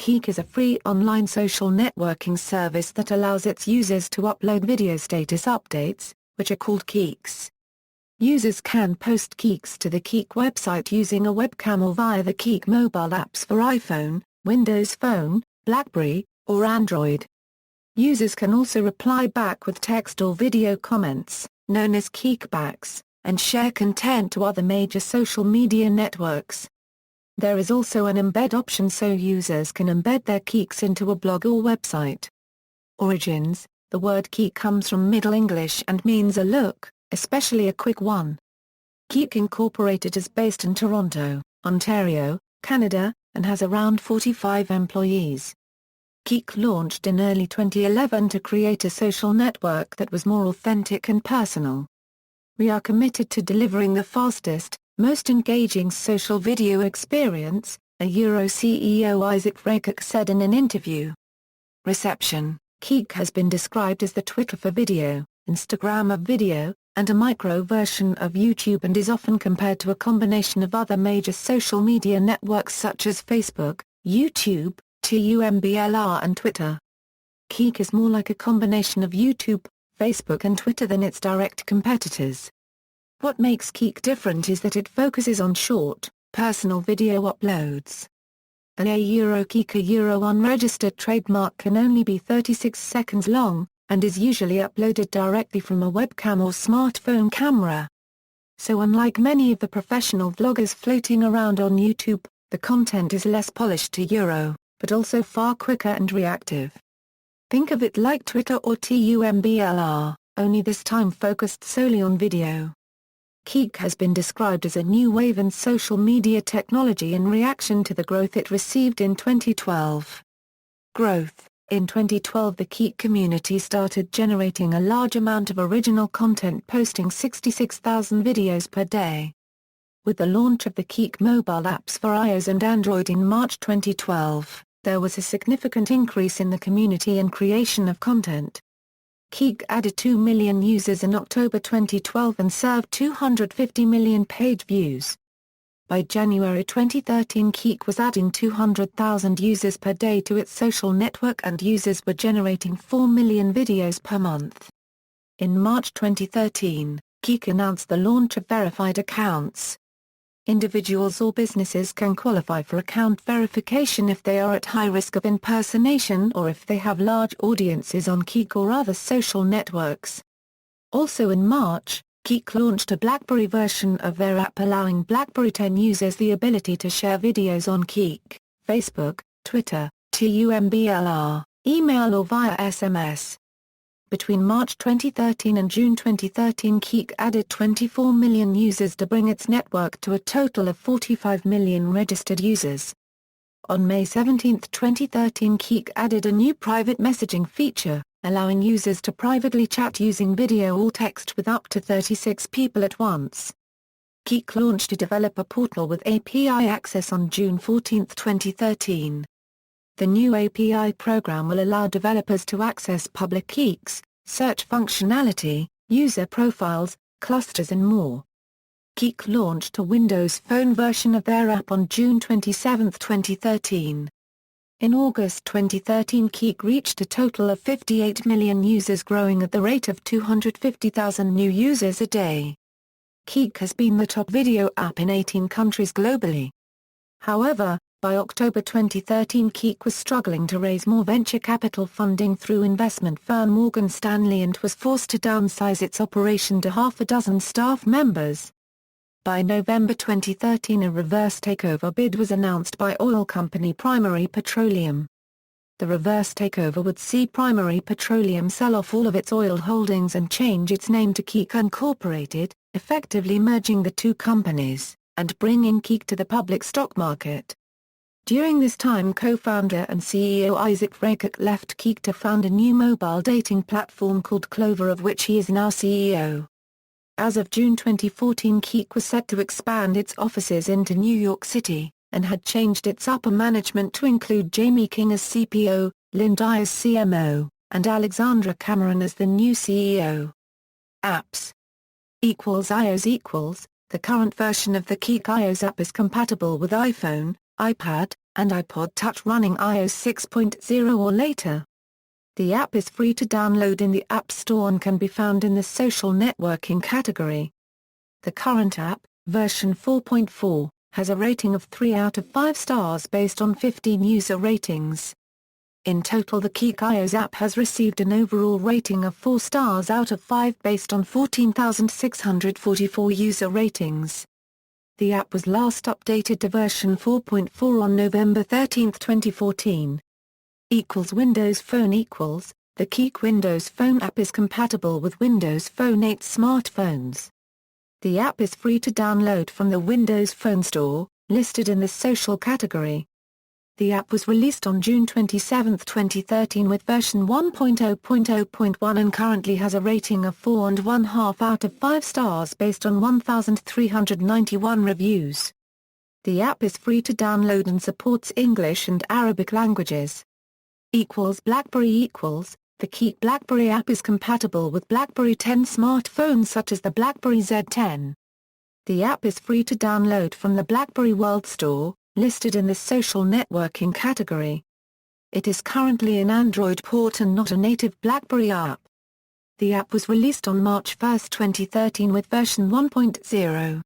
Keek is a free online social networking service that allows its users to upload video status updates, which are called Keeks. Users can post Keeks to the Keek website using a webcam or via the Keek mobile apps for iPhone, Windows Phone, BlackBerry, or Android. Users can also reply back with text or video comments, known as Keekbacks, and share content to other major social media networks. There is also an embed option so users can embed their Keeks into a blog or website. Origins: the word Keek comes from Middle English and means a look, especially a quick one. Keek Incorporated is based in Toronto, Ontario, Canada, and has around 45 employees. Keek launched in early 2011 to create a social network that was more authentic and personal. "We are committed to delivering the fastest, most engaging social video experience," a Euro CEO Isaac Rekik said in an interview. Reception: Keek has been described as the Twitter for video, Instagram of video, and a micro version of YouTube, and is often compared to a combination of other major social media networks such as Facebook, YouTube, Tumblr and Twitter. Keek is more like a combination of YouTube, Facebook and Twitter than its direct competitors. What makes Keek different is that it focuses on short, personal video uploads. Keek unregistered trademark can only be 36 seconds long, and is usually uploaded directly from a webcam or smartphone camera. So unlike many of the professional vloggers floating around on YouTube, the content is less polished to Euro, but also far quicker and reactive. Think of it like Twitter or Tumblr, only this time focused solely on video. Keek has been described as a new wave in social media technology in reaction to the growth it received in 2012. Growth: in 2012 the Keek community started generating a large amount of original content, posting 66,000 videos per day. With the launch of the Keek mobile apps for iOS and Android in March 2012, there was a significant increase in the community and creation of content. Keek added 2 million users in October 2012 and served 250 million page views. By January 2013 Keek was adding 200,000 users per day to its social network, and users were generating 4 million videos per month. In March 2013, Keek announced the launch of verified accounts. Individuals or businesses can qualify for account verification if they are at high risk of impersonation or if they have large audiences on Keek or other social networks. Also in March, Keek launched a BlackBerry version of their app, allowing BlackBerry 10 users the ability to share videos on Keek, Facebook, Twitter, Tumblr, email or via SMS. Between March 2013 and June 2013 Keek added 24 million users to bring its network to a total of 45 million registered users. On May 17, 2013 Keek added a new private messaging feature, allowing users to privately chat using video or text with up to 36 people at once. Keek launched a developer portal with API access on June 14, 2013. The new API program will allow developers to access public Keeks, search functionality, user profiles, clusters and more. Keek launched a Windows Phone version of their app on June 27, 2013. In August 2013 Keek reached a total of 58 million users, growing at the rate of 250,000 new users a day. Keek has been the top video app in 18 countries globally. However, by October 2013 Keek was struggling to raise more venture capital funding through investment firm Morgan Stanley and was forced to downsize its operation to half a dozen staff members. By November 2013 a reverse takeover bid was announced by oil company Primary Petroleum. The reverse takeover would see Primary Petroleum sell off all of its oil holdings and change its name to Keek Incorporated, effectively merging the two companies, and bringing Keek to the public stock market. During this time co-founder and CEO Isaac Rekik left Keek to found a new mobile dating platform called Clover, of which he is now CEO. As of June 2014 Keek was set to expand its offices into New York City, and had changed its upper management to include Jamie King as CPO, Lynn Dye as CMO, and Alexandra Cameron as the new CEO. Apps iOS. The current version of the Keek iOS app is compatible with iPhone, iPad, and iPod Touch running iOS 6.0 or later. The app is free to download in the App Store and can be found in the social networking category. The current app, version 4.4, has a rating of 3 out of 5 stars based on 15 user ratings. In total, the Keek iOS app has received an overall rating of 4 stars out of 5 based on 14,644 user ratings. The app was last updated to version 4.4 on November 13, 2014. Windows Phone The Keek Windows Phone app is compatible with Windows Phone 8 smartphones. The app is free to download from the Windows Phone Store, listed in the social category. The app was released on June 27, 2013 with version 1.0.0.1 and currently has a rating of 4.5 out of 5 stars based on 1,391 reviews. The app is free to download and supports English and Arabic languages. BlackBerry The Keek BlackBerry app is compatible with BlackBerry 10 smartphones such as the BlackBerry Z10. The app is free to download from the BlackBerry World Store, listed in the social networking category. It is currently an Android port and not a native BlackBerry app. The app was released on March 1, 2013 with version 1.0.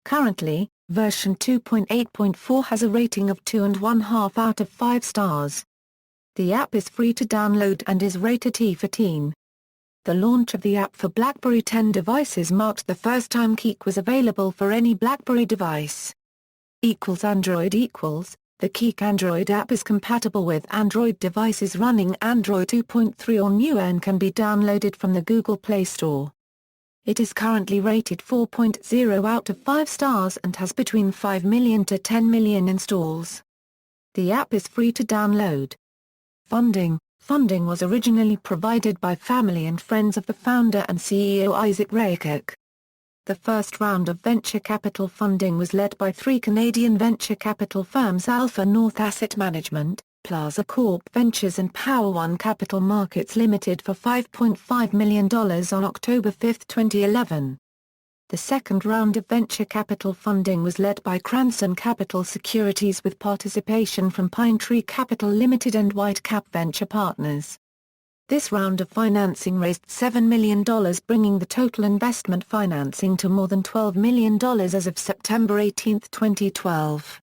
Currently, version 2.8.4 has a rating of 2.5 out of 5 stars. The app is free to download and is rated T for teen. The launch of the app for BlackBerry 10 devices marked the first time Keek was available for any BlackBerry device. Android The Keek Android app is compatible with Android devices running Android 2.3 or newer and can be downloaded from the Google Play Store. It is currently rated 4.0 out of 5 stars and has between 5 million to 10 million installs. The app is free to download. Funding was originally provided by family and friends of the founder and CEO Isaac Keek. The first round of venture capital funding was led by 3 Canadian venture capital firms Alpha North Asset Management, Plaza Corp Ventures and Power One Capital Markets Limited for $5.5 million on October 5, 2011. The second round of venture capital funding was led by Cranston Capital Securities with participation from Pinetree Capital Limited and Whitecap Venture Partners. This round of financing raised $7 million, bringing the total investment financing to more than $12 million as of September 18, 2012.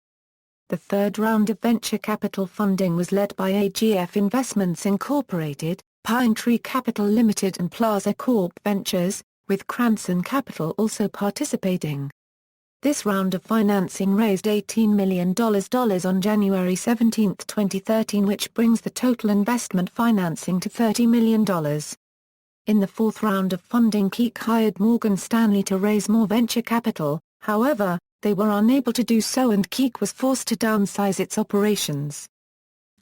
The third round of venture capital funding was led by AGF Investments Incorporated, Pinetree Capital Limited and Plaza Corp Ventures, with Cranston Capital also participating. This round of financing raised $18 million on January 17, 2013, which brings the total investment financing to $30 million. In the fourth round of funding, Keek hired Morgan Stanley to raise more venture capital, however, they were unable to do so and Keek was forced to downsize its operations.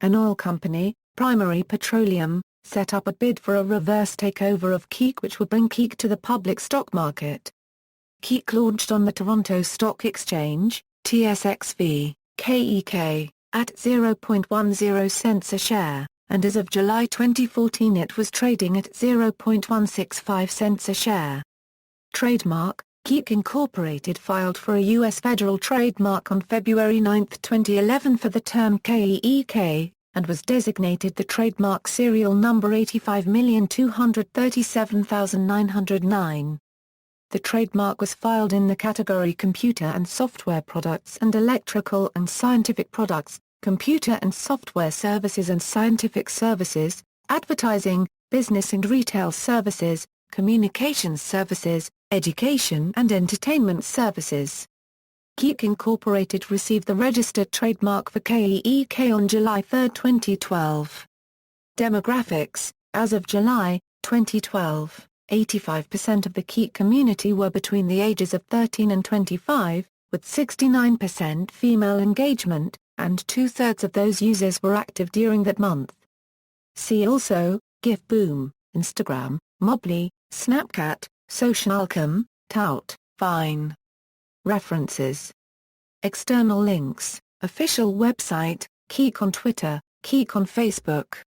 An oil company, Primary Petroleum, set up a bid for a reverse takeover of Keek which would bring Keek to the public stock market. Keek launched on the Toronto Stock Exchange, TSXV, KEK, at 0.10 cents a share, and as of July 2014 it was trading at 0.165 cents a share. Trademark, Keek Incorporated filed for a U.S. federal trademark on February 9, 2011 for the term KEK, and was designated the trademark serial number 85,237,909. The trademark was filed in the category Computer and Software Products and Electrical and Scientific Products, Computer and Software Services and Scientific Services, Advertising, Business and Retail Services, Communications Services, Education and Entertainment Services. Keek Incorporated received the registered trademark for KEK on July 3, 2012. Demographics: as of July 2012, 85% of the Keek community were between the ages of 13 and 25, with 69% female engagement, and 2/3 of those users were active during that month. See also: GIF Boom, Instagram, Mobley, Snapchat, Socialcom, Tout, Vine. References. External links: official website, Keek on Twitter, Keek on Facebook.